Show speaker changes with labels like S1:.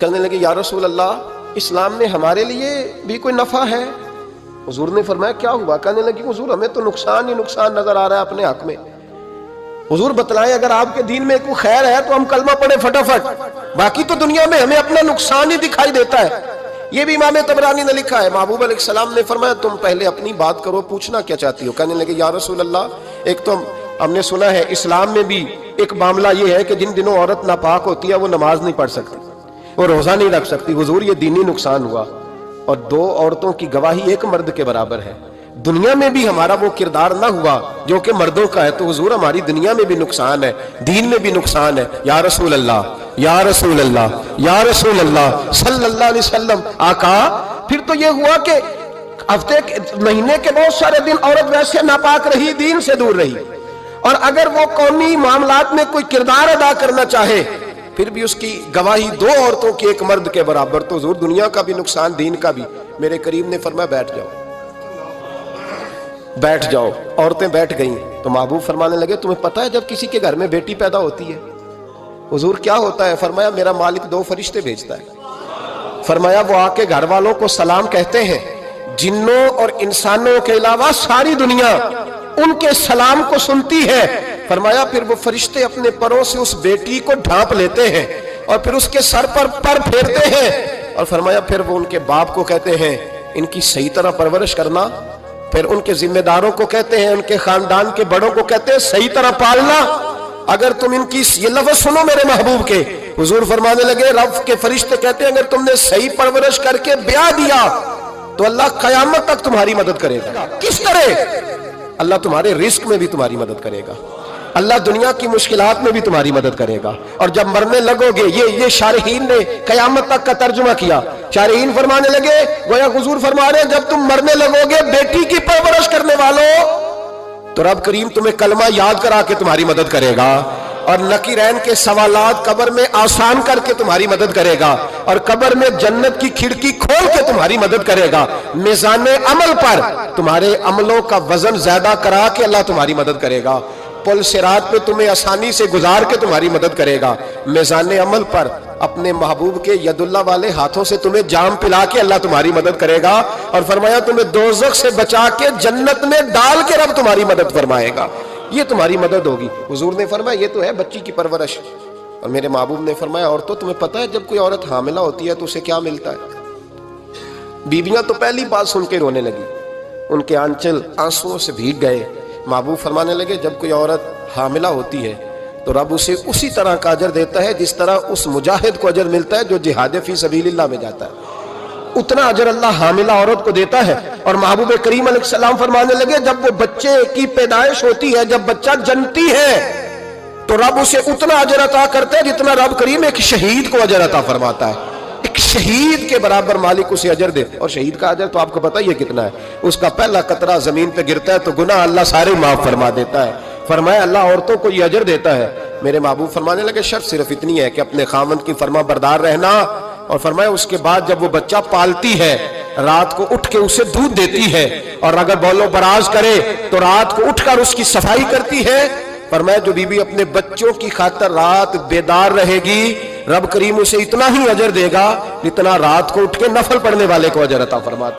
S1: کہنے لگے یا رسول اللہ اسلام میں ہمارے لیے بھی کوئی نفع ہے؟ حضور نے فرمایا کیا ہوا؟ کہنے لگے حضور ہمیں تو نقصان ہی نقصان نظر آ رہا ہے اپنے حق میں۔ حضور بتلائیں اگر آپ کے دین میں کوئی خیر ہے تو ہم کلمہ پڑھیں فٹافٹ، باقی تو دنیا میں ہمیں اپنا نقصان ہی دکھائی دیتا ہے۔ یہ بھی امام طبرانی نے لکھا ہے، محبوب علیہ السلام نے فرمایا تم پہلے اپنی بات کرو، پوچھنا کیا چاہتی ہو؟ کہنے لگے یا رسول اللہ ایک تو ہم نے سنا ہے اسلام میں بھی ایک معاملہ یہ ہے کہ جن دنوں عورت ناپاک ہوتی ہے وہ نماز نہیں پڑھ سکتی، وہ روزہ نہیں رکھ سکتی۔ حضور یہ دینی نقصان ہوا، اور دو عورتوں کی گواہی ایک مرد کے برابر ہے۔ دنیا میں بھی ہمارا وہ کردار نہ ہوا جو کہ مردوں کا ہے تو حضور ہماری دنیا میں بھی نقصان ہے، دین میں بھی نقصان ہے۔ یا رسول اللہ یا رسول اللہ یا رسول اللہ صلی اللہ علیہ وسلم آقا، پھر تو یہ ہوا کہ ہفتے مہینے کے بہت سارے دن عورت ویسے ناپاک رہی، دین سے دور رہی، اور اگر وہ قومی معاملات میں کوئی کردار ادا کرنا چاہے پھر بھی اس کی گواہی دو عورتوں کی ایک مرد کے برابر، تو حضور دنیا کا بھی نقصان دین کا بھی۔ میرے کریم نے فرمایا بیٹھ جاؤ بیٹھ جاؤ۔ عورتیں بیٹھ گئیں تو محبوب فرمانے لگے تمہیں پتہ ہے جب کسی کے گھر میں بیٹی پیدا ہوتی ہے حضور کیا ہوتا ہے؟ فرمایا میرا مالک دو فرشتے بھیجتا ہے، فرمایا وہ آ کے گھر والوں کو سلام کہتے ہیں، جنوں اور انسانوں کے علاوہ ساری دنیا ان کے سلام کو سنتی ہے۔ فرمایا پھر وہ فرشتے اپنے پروں سے اس بیٹی کو ڈھانپ لیتے ہیں اور پھر اس کے سر پر پر پھیرتے ہیں، اور فرمایا پھر وہ ان کے باپ کو کہتے ہیں ان کی صحیح طرح پرورش کرنا، پھر ان کے ذمہ داروں کو کہتے ہیں، ان کے خاندان کے بڑوں کو کہتے ہیں صحیح طرح پالنا۔ اگر تم ان کی یہ لفظ سنو میرے محبوب کے، حضور فرمانے لگے رب کے فرشتے کہتے ہیں اگر تم نے صحیح پرورش کر کے بیاہ دیا تو اللہ قیامت تک تمہاری مدد کرے گا۔ کس طرح؟ اللہ تمہارے رزق میں بھی تمہاری مدد کرے گا، اللہ دنیا کی مشکلات میں بھی تمہاری مدد کرے گا، اور جب مرنے لگو گے یہ شارحین نے قیامت تک کا ترجمہ کیا۔ شارحین فرمانے لگے گویا حضور فرما رہے ہیں جب تم مرنے لگو گے بیٹی کی پرورش کرنے والوں تو رب کریم تمہیں کلمہ یاد کرا کے تمہاری مدد کرے گا، اور نکیرین کے سوالات قبر میں آسان کر کے تمہاری مدد کرے گا، اور قبر میں جنت کی کھڑکی کھول کے تمہاری مدد کرے گا۔ میزان عمل پر تمہارے عملوں کا وزن زیادہ کرا کے اللہ تمہاری مدد کرے گا، پل صراط پہ تمہیں آسانی سے گزار کے تمہاری مدد کرے گا، میزان عمل پر اپنے محبوب کے ید اللہ والے ہاتھوں سے تمہیں جام پلا کے اللہ تمہاری مدد کرے گا، اور فرمایا تمہیں دوزخ سے بچا کے جنت میں ڈال کے رب تمہاری مدد فرمائے گا، یہ تمہاری مدد ہوگی۔ حضور نے فرمایا یہ تو ہے بچی کی پرورش، اور میرے محبوب نے فرمایا عورتوں تمہیں پتہ ہے جب کوئی عورت حاملہ ہوتی ہے تو اسے کیا ملتا ہے؟ بیویاں تو پہلی بات سن کے رونے لگی، ان کے آنچل آنسوؤں سے بھیگ گئے۔ محبوب فرمانے لگے جب کوئی عورت حاملہ ہوتی ہے تو رب اسے اسی طرح کا اجر دیتا ہے جس طرح اس مجاہد کو اجر ملتا ہے جو جہاد فی سبیل اللہ میں جاتا ہے، اتنا اجر اللہ حاملہ عورت کو دیتا ہے۔ اور محبوب کریم علیہ السلام فرمانے لگے جب وہ بچے کی پیدائش ہوتی ہے، جب بچہ جنتی ہے تو رب اسے اتنا اجر عطا کرتا ہے جتنا رب کریم ایک شہید کو اجر عطا فرماتا ہے، ایک شہید کے برابر مالک اسے اجر دے۔ اور شہید کا اجر تو آپ کو پتہ ہی ہے کتنا ہے، اس کا پہلا قطرہ زمین پہ گرتا ہے تو گناہ اللہ سارے معاف فرما دیتا ہے۔ فرمایا اللہ عورتوں کو یہ اجر دیتا ہے۔ میرے محبوب فرمانے لگے شرط صرف اتنی ہے کہ اپنے خاوند کی فرما بردار رہنا، اور فرمایا اس کے بعد جب وہ بچہ پالتی ہے رات کو اٹھ کے اسے دودھ دیتی ہے، اور اگر بول و براز کرے تو رات کو اٹھ کر اس کی صفائی کرتی ہے۔ فرمایا جو بیوی اپنے بچوں کی خاطر رات بیدار رہے گی رب کریم اسے اتنا ہی اجر دے گا جتنا رات کو اٹھ کے نفل پڑھنے والے کو اجر عطا فرماتا ہے۔